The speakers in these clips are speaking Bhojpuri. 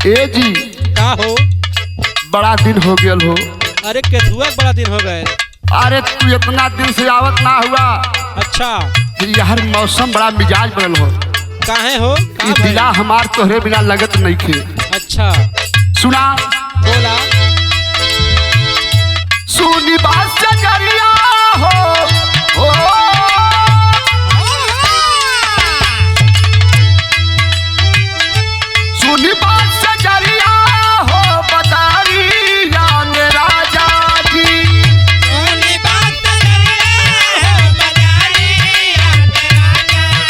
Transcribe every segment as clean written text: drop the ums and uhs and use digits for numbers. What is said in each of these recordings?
ए जी का हो? बड़ा दिन हो गया हो। अरे केथुआ बड़ा दिन हो गए। अरे तू इतना दिन से आवत ना हुआ। अच्छा यार मौसम बड़ा मिजाज बनल हो। काहे हो? ई दिला हमार तोहरे बिना लगत नहीं खे। अच्छा सुना बोला। सुनी बात से करिया हो सुनी बात से करिया हो बतारिया मेरा जाजी। सुनी बात से करिया हो बतारिया मेरा जाजी।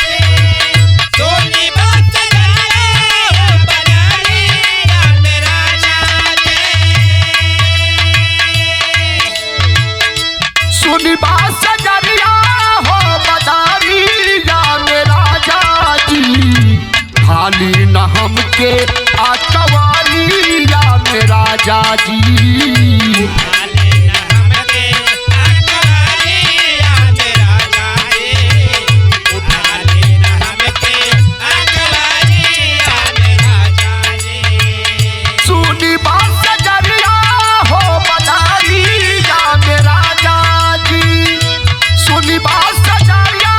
सुनी बात से करिया हो बतारिया मेरा जाजी। सुनी बात से करिया हो बतारिया मेरा जाजी। खाली न हमके आकवारिया मेरा जाजी। सुनी बात से करिया हो बतारिया मेरा जाजी। सुनी बात से करिया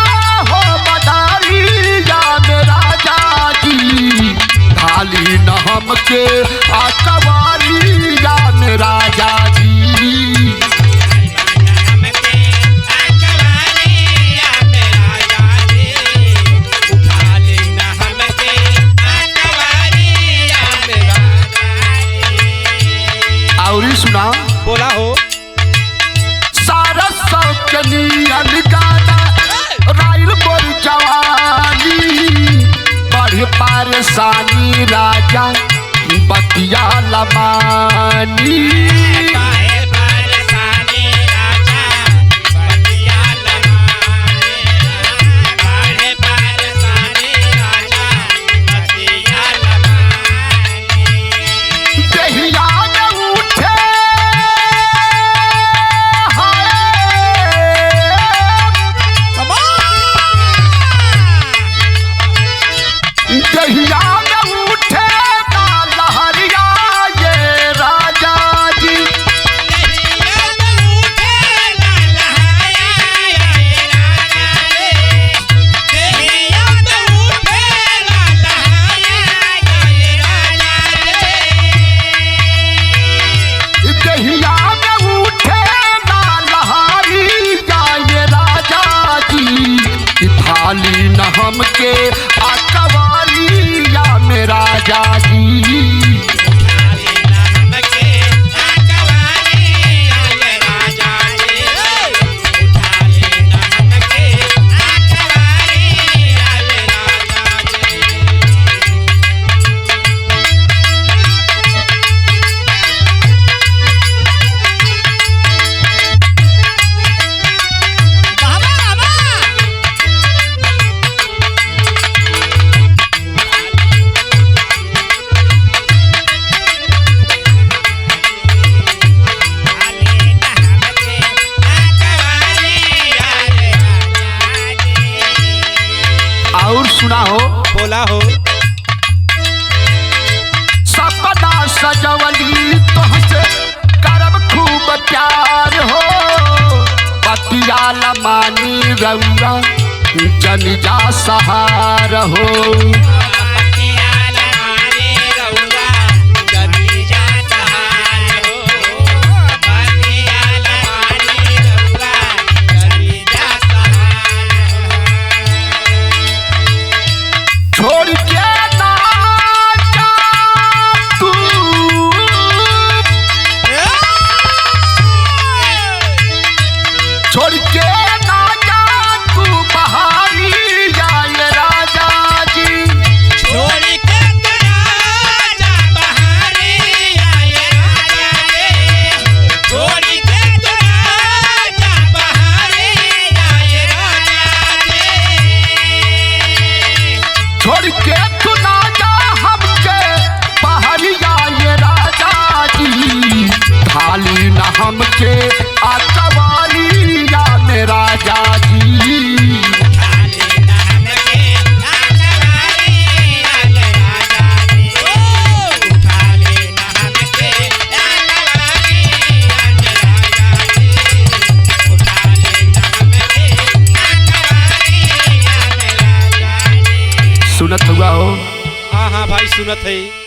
हो बतारिया मेरा जाजी। खाली न हमके आकवारिया मेरा जाजी। और सुना बोला हो। सारा सौकनियन गाना राइल बोल जवानी। बढ़े परेशानी राजा बतिया लमानी। दहिया में उठे दहिया में उठे ना लहरिया ये राजा जी। दहिया में उठे ना लहरिया ये राजा जी। थाली न हमके आकवारिया मेरा जाजी। और सुना हो बोला हो। सपना सजवली तोहसे करब खूब प्यार हो। बतिया लमानी रउरा जन जा सहार हो। छोड़ के ना जा तू छोड़ के ना जा तू बहारिया ये राजा जी। छोड़ के तू ना जा हमके बहरिया ये राजा जी। थाली न हमके आकवारिया मेरा जाजी। सुनत है